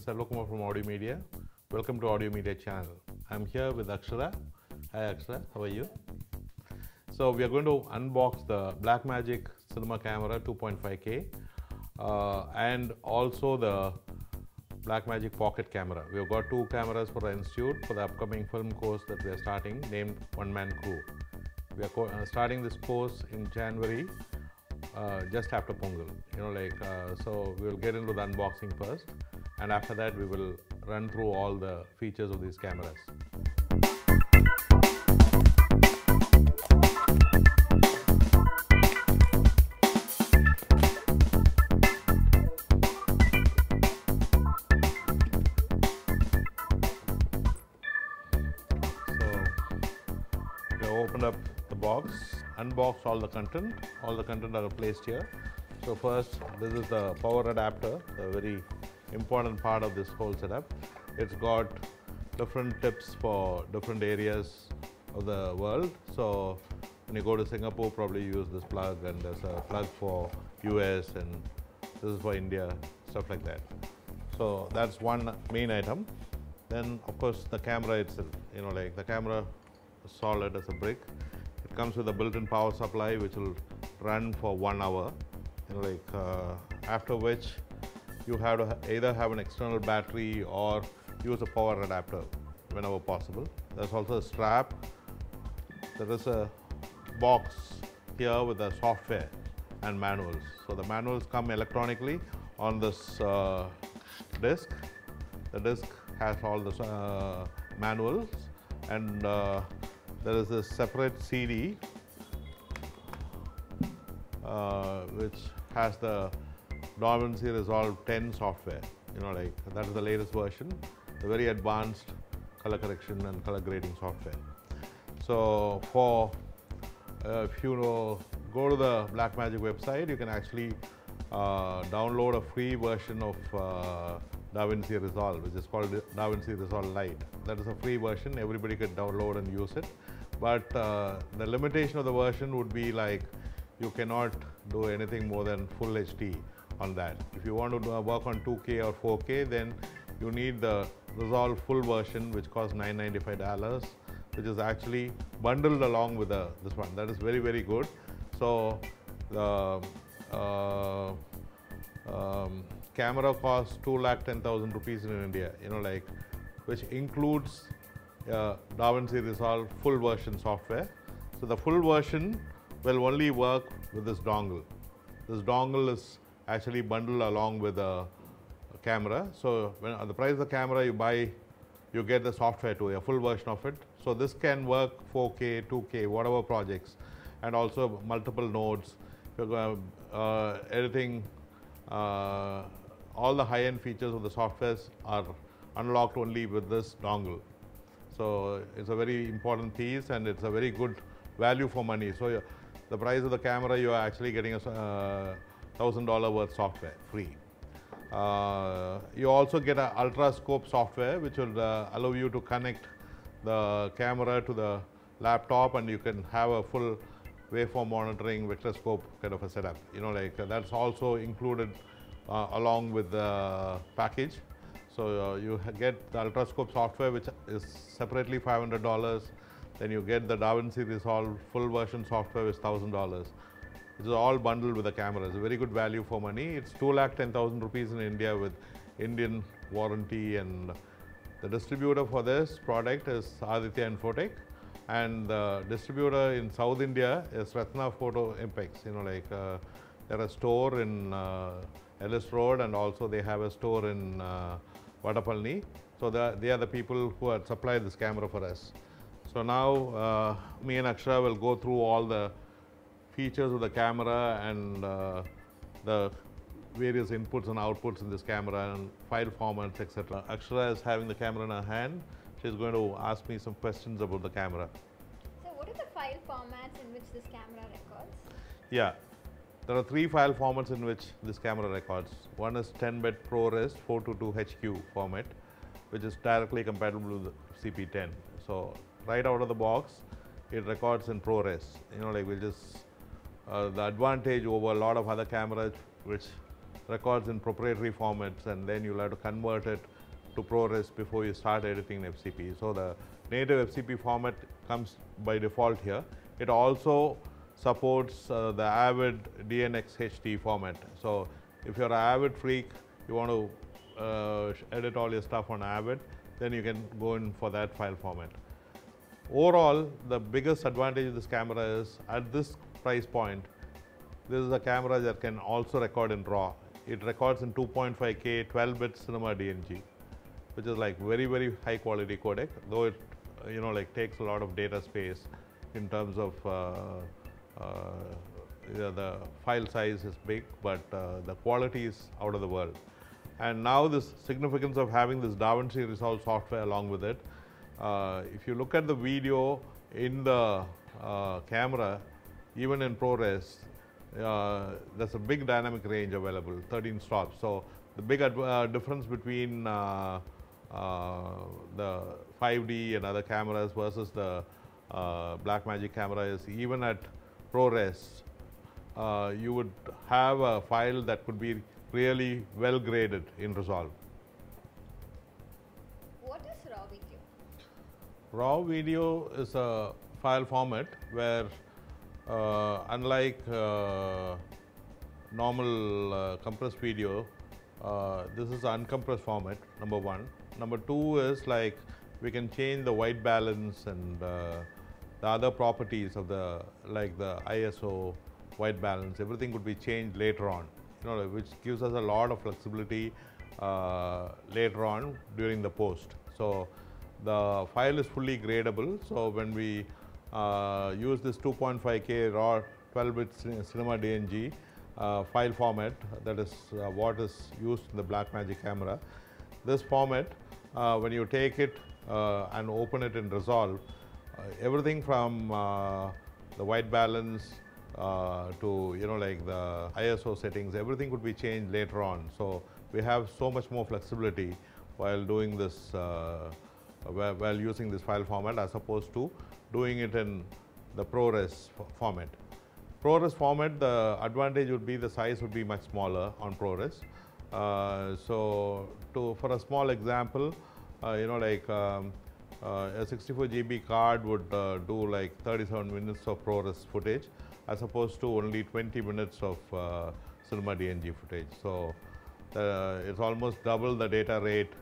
Selvakumar from Audio Media. Welcome to Audio Media channel. I'm here with Akshara. Hi Akshara, how are you? So we are going to unbox the Blackmagic Cinema Camera 2.5K and also the Blackmagic Pocket Camera. We have got two cameras for the institute for the upcoming film course that we are starting, named One Man Crew. We are starting this course in January, just after Pongal. So we will get into the unboxing first, and after that we will run through all the features of these cameras. Opened up the box, unboxed all the content. All the content are placed here. So first, this is the power adapter, a very important part of this whole setup. It's got different tips for different areas of the world. So when you go to Singapore, probably use this plug, and there's a plug for US, and this is for India, stuff like that. So that's one main item. Then of course the camera itself, the camera solid as a brick. It comes with a built-in power supply which will run for 1 hour, after which you have to either have an external battery or use a power adapter whenever possible. There's also a strap. There is a box here with the software and manuals. So the manuals come electronically on this disc. The disc has all the manuals, and there is a separate CD which has the DaVinci Resolve 10 software. That is the latest version, the very advanced color correction and color grading software. So if you go to the Blackmagic website, you can actually download a free version of DaVinci Resolve, which is called DaVinci Resolve Lite. That is a free version. Everybody can download and use it. But the limitation of the version would be you cannot do anything more than full HD on that. If you want to work on 2K or 4K, then you need the Resolve full version, which costs $995, which is actually bundled along with this one. That is very, very good. So the camera costs 2,10,000 rupees in India, which includes DaVinci Resolve full version software. So the full version will only work with this dongle. This dongle is actually bundled along with the camera. So when at the price of the camera you get the software to a full version of it. So this can work 4K, 2K, whatever projects, and also multiple nodes. Editing, all the high-end features of the softwares are unlocked only with this dongle. So it's a very important piece, and it's a very good value for money. So the price of the camera, you are actually getting a $1,000 worth software free. You also get an ultra scope software, which will allow you to connect the camera to the laptop, and you can have a full waveform monitoring vector scope kind of a setup. That's also included along with the package. So you get the ultrascope software, which is separately $500. Then you get the DaVinci Resolve full version software, which is $1,000. It is all bundled with the camera. It's a very good value for money. It's 2,10,000 rupees in India with Indian warranty, and the distributor for this product is Aditya Infotech, and the distributor in South India is Ratna Photo Impex. They're a store in Ellis Road, and also they have a store in Vadapalni. So they are the people who had supplied this camera for us. So now me and Akshara will go through all the features of the camera and the various inputs and outputs in this camera and file formats, etc. Akshara is having the camera in her hand. She's going to ask me some questions about the camera. So what are the file formats in which this camera records? Yeah. There are 3 file formats in which this camera records. One is 10-bit ProRes 422HQ format, which is directly compatible with CP10. So right out of the box, it records in ProRes. Which is the advantage over a lot of other cameras which records in proprietary formats, and then you'll have to convert it to ProRes before you start editing in FCP. So the native FCP format comes by default here. It also supports the Avid DNxHD format. So if you're an Avid freak, you want to edit all your stuff on Avid, then you can go in for that file format. Overall, the biggest advantage of this camera is at this price point, this is a camera that can also record in RAW. It records in 2.5K 12-bit cinema DNG, which is like very, very high quality codec, though it like takes a lot of data space in terms of the file size is big, but the quality is out of the world. And now this significance of having this DaVinci Resolve software along with it, if you look at the video in the camera, even in ProRes, there's a big dynamic range available, 13 stops. So the big difference between the 5D and other cameras versus the Blackmagic camera is even at ProRes, you would have a file that could be really well graded in Resolve. What is raw video? Raw video is a file format where unlike normal compressed video, this is an uncompressed format, number one. Number two is like we can change the white balance and the other properties of the ISO, white balance, everything could be changed later on, which gives us a lot of flexibility later on during the post. So the file is fully gradable. So when we use this 2.5K raw 12-bit cinema DNG file format, that is what is used in the Blackmagic camera. This format, when you take it and open it in Resolve, everything from the white balance to the ISO settings, everything could be changed later on. So we have so much more flexibility while doing this, while using this file format, as opposed to doing it in the ProRes format. ProRes format, the advantage would be the size would be much smaller on ProRes. So for a small example, a 64 GB card would do like 37 minutes of ProRes footage, as opposed to only 20 minutes of cinema DNG footage. So it's almost double the data rate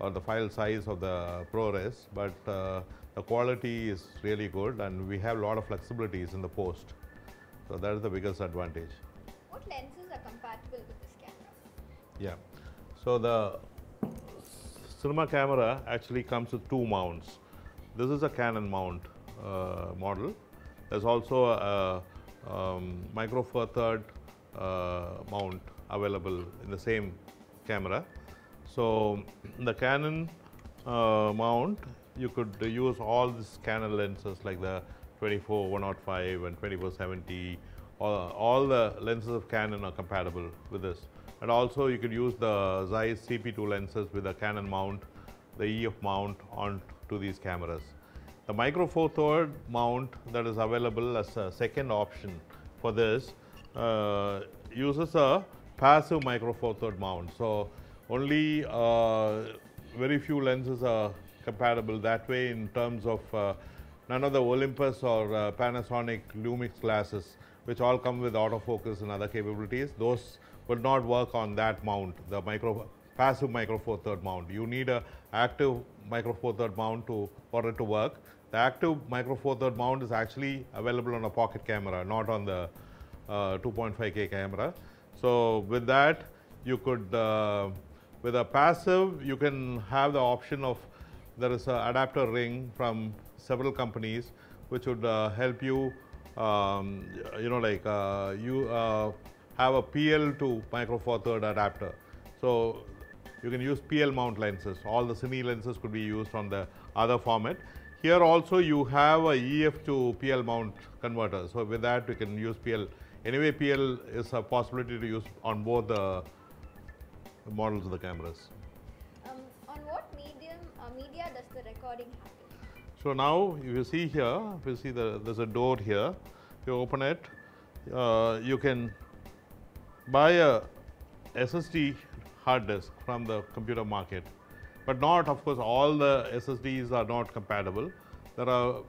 or the file size of the ProRes, but the quality is really good, and we have a lot of flexibilities in the post. So that is the biggest advantage. What lenses are compatible with this camera? Yeah. So the cinema camera actually comes with two mounts. This is a Canon mount model. There's also a Micro Four Third mount available in the same camera. So the Canon mount, you could use all these Canon lenses like the 24-105 and 24-70. All the lenses of Canon are compatible with this. And also you could use the Zeiss CP2 lenses with a Canon mount, the EF mount onto these cameras. The Micro Four Third mount that is available as a second option for this uses a passive Micro Four Third mount. So only very few lenses are compatible that way, in terms of none of the Olympus or Panasonic Lumix glasses, which all come with autofocus and other capabilities. Those would not work on that mount, the passive Micro Four Third mount. You need an active Micro Four Third mount for it to work. The active Micro Four Third mount is actually available on a pocket camera, not on the 2.5K camera. So with that, you could, with a passive, you can have the option of, there is an adapter ring from several companies which would help you, you have a PL to Micro Four Third adapter. So you can use PL mount lenses. All the cine lenses could be used on the other format. Here also you have a EF to PL mount converter. So with that you can use PL. Anyway, PL is a possibility to use on both the models of the cameras. On what media does the recording happen? So now if you see here, if you see there's a door here, you open it, you can buy a SSD hard disk from the computer market, but not, of course, all the SSDs are not compatible. There are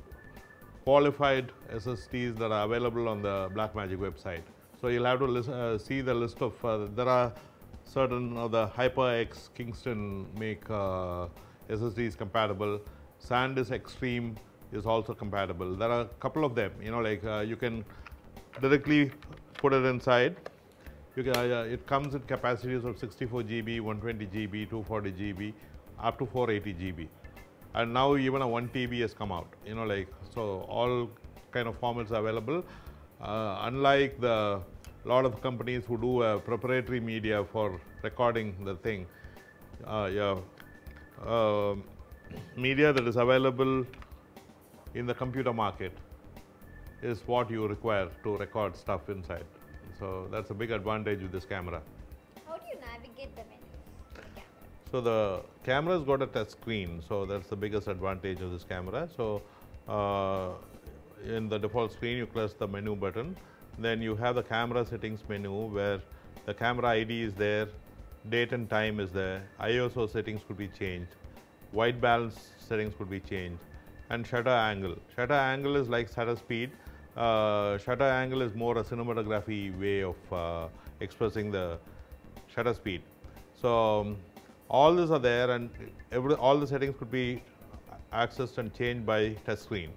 qualified SSDs that are available on the Blackmagic website. So you'll have to see the list of, there are certain of the HyperX Kingston make SSDs compatible. SanDisk Extreme is also compatible. There are a couple of them, you can directly put it inside. You can, it comes in capacities of 64 GB, 120 GB, 240 GB, up to 480 GB. And now even a 1 TB has come out, so all kind of formats are available. Unlike the lot of companies who do proprietary media for recording the thing, media that is available in the computer market is what you require to record stuff inside. So that's a big advantage with this camera. How do you navigate the menus in the camera? So the camera's got a touch screen, so that's the biggest advantage of this camera. So in the default screen, you press the menu button. Then you have the camera settings menu where the camera ID is there, date and time is there, ISO settings could be changed, white balance settings could be changed, and shutter angle. Shutter angle is like shutter speed. Shutter angle is more a cinematography way of expressing the shutter speed. So all these are there, and all the settings could be accessed and changed by touch screen.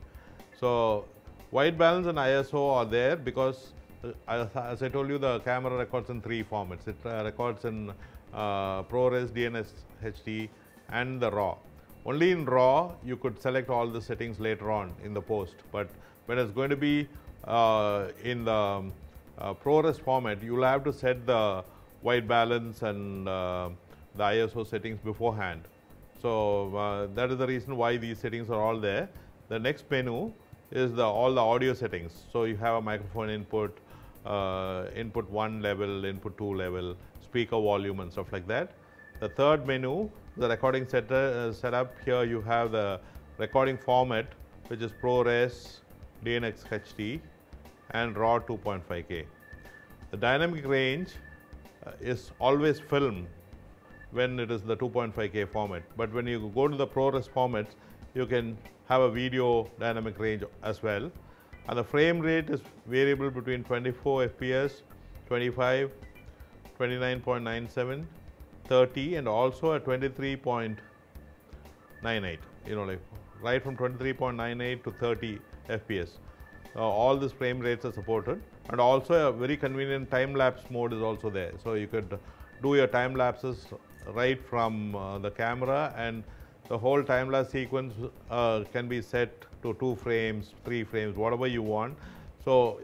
So white balance and ISO are there because, as I told you, the camera records in 3 formats. It records in ProRes, DNS, HD, and the RAW. Only in RAW you could select all the settings later on in the post, but when it's going to be in the ProRes format, you'll have to set the white balance and the ISO settings beforehand. So that is the reason why these settings are all there. The next menu is all the audio settings. So you have a microphone input, input 1 level, input 2 level, speaker volume and stuff like that. The third menu, the recording setup, here you have the recording format, which is ProRes, DNX HD, and RAW 2.5K. The dynamic range is always film when it is the 2.5K format, but when you go to the ProRes formats, you can have a video dynamic range as well. And the frame rate is variable between 24 FPS, 25, 29.97, 30, and also at 23.98. Right from 23.98 to 30 FPS. All these frame rates are supported, and also a very convenient time-lapse mode is also there. So you could do your time lapses right from the camera, and the whole time-lapse sequence can be set to 2 frames, 3 frames, whatever you want. So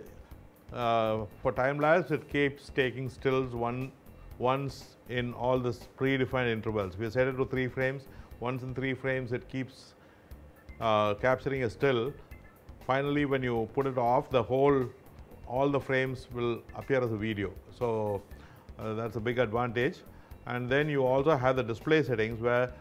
for time-lapse, it keeps taking stills once in all the predefined intervals. We set it to 3 frames. Once in 3 frames, it keeps capturing a still. Finally, when you put it off, all the frames will appear as a video. So that's a big advantage. And then you also have the display settings where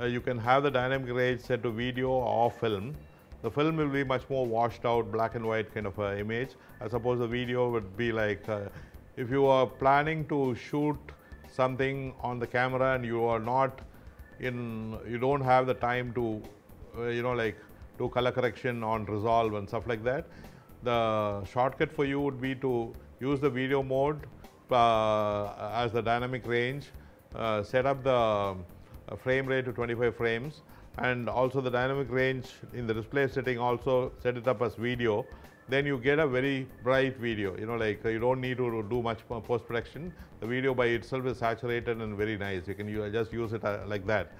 you can have the dynamic range set to video or film. The film will be much more washed out, black and white kind of image. I suppose the video would be like, if you are planning to shoot something on the camera and you don't have the time to, do color correction on resolve and stuff like that, the shortcut for you would be to use the video mode as the dynamic range, set up the frame rate to 25 frames, and also the dynamic range in the display setting also set it up as video. Then you get a very bright video, you don't need to do much post-production. The video by itself is saturated and very nice. You can just use it like that.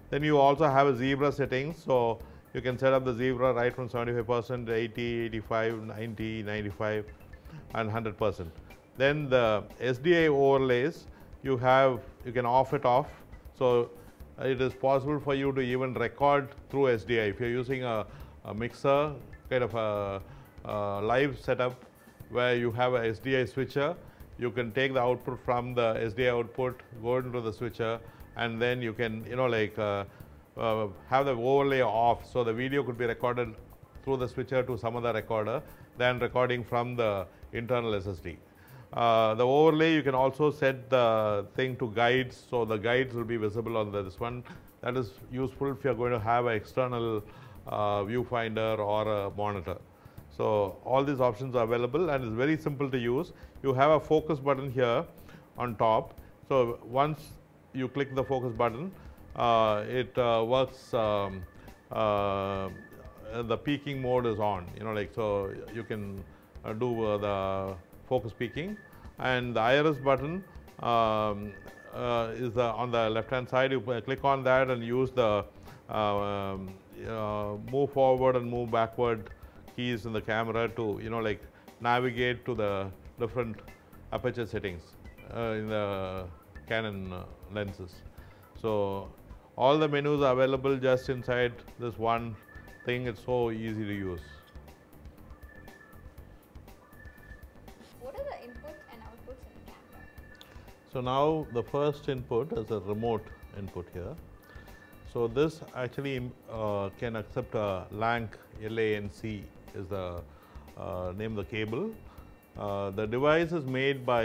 Then you also have a zebra settings, so you can set up the zebra right from 75%, 80, 85, 90, 95, and 100%. Then the SDI overlays, you can off it off. So it is possible for you to even record through SDI. If you're using a mixer, kind of a live setup where you have a SDI switcher, you can take the output from the SDI output, go into the switcher, and then you can, have the overlay off, so the video could be recorded through the switcher to some other recorder than recording from the internal SSD. The overlay, you can also set the thing to guides, so the guides will be visible on this one. that is useful if you are going to have an external viewfinder or a monitor. So all these options are available and it's very simple to use. You have a focus button here on top. So once you click the focus button, it works. The peaking mode is on. So you can do the focus peaking, and the iris button is on the left hand side. You click on that and use the move forward and move backward keys in the camera to navigate to the different aperture settings in the Canon lenses. So all the menus are available just inside this one thing. It's so easy to use. What are the inputs and outputs in the camera? So now the first input is a remote input here. So this actually can accept a LANC, LANC is the name of the cable. The device is made by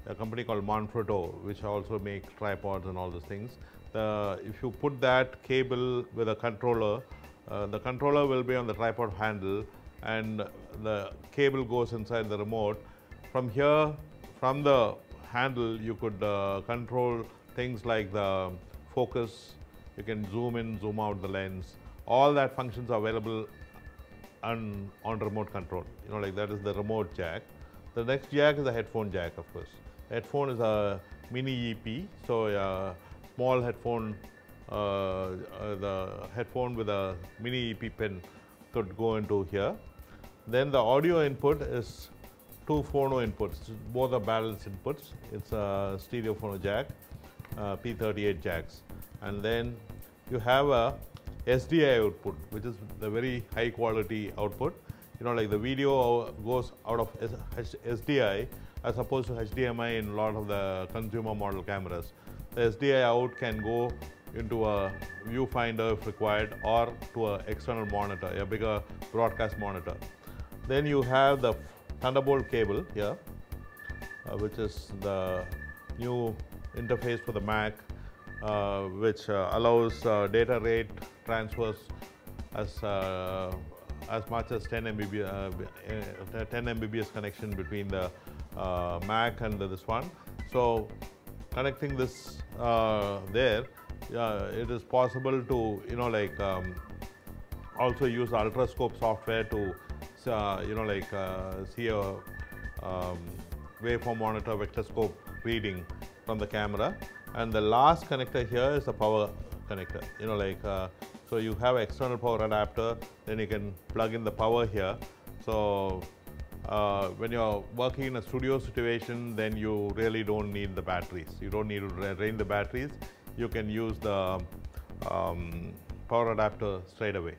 a company called Manfrotto, which also makes tripods and all those things. If you put that cable with a controller, the controller will be on the tripod handle and the cable goes inside the remote. From here, from the handle, you could control things like the focus. You can zoom in, zoom out the lens. All that functions are available on remote control. That is the remote jack. The next jack is a headphone jack, of course. Headphone is a mini EP, so a small headphone, the headphone with a mini EP pin could go into here. Then the audio input is two phono inputs, both are balanced inputs. It's a stereo phono jack, P38 jacks. And then you have a SDI output, which is the very high quality output. The video goes out of SDI as opposed to HDMI in a lot of the consumer model cameras. The SDI out can go into a viewfinder if required or to an external monitor, a bigger broadcast monitor. Then you have the Thunderbolt cable here, which is the new interface for the Mac, which allows data rate transfers as much as 10 Mbps connection between the Mac and this one. So connecting this there, it is possible to also use ultrascope software to see a waveform monitor vectorscope reading from the camera. And the last connector here is the power connector. So you have external power adapter, then you can plug in the power here. So when you're working in a studio situation, then you really don't need the batteries. You don't need to drain the batteries. You can use the power adapter straight away.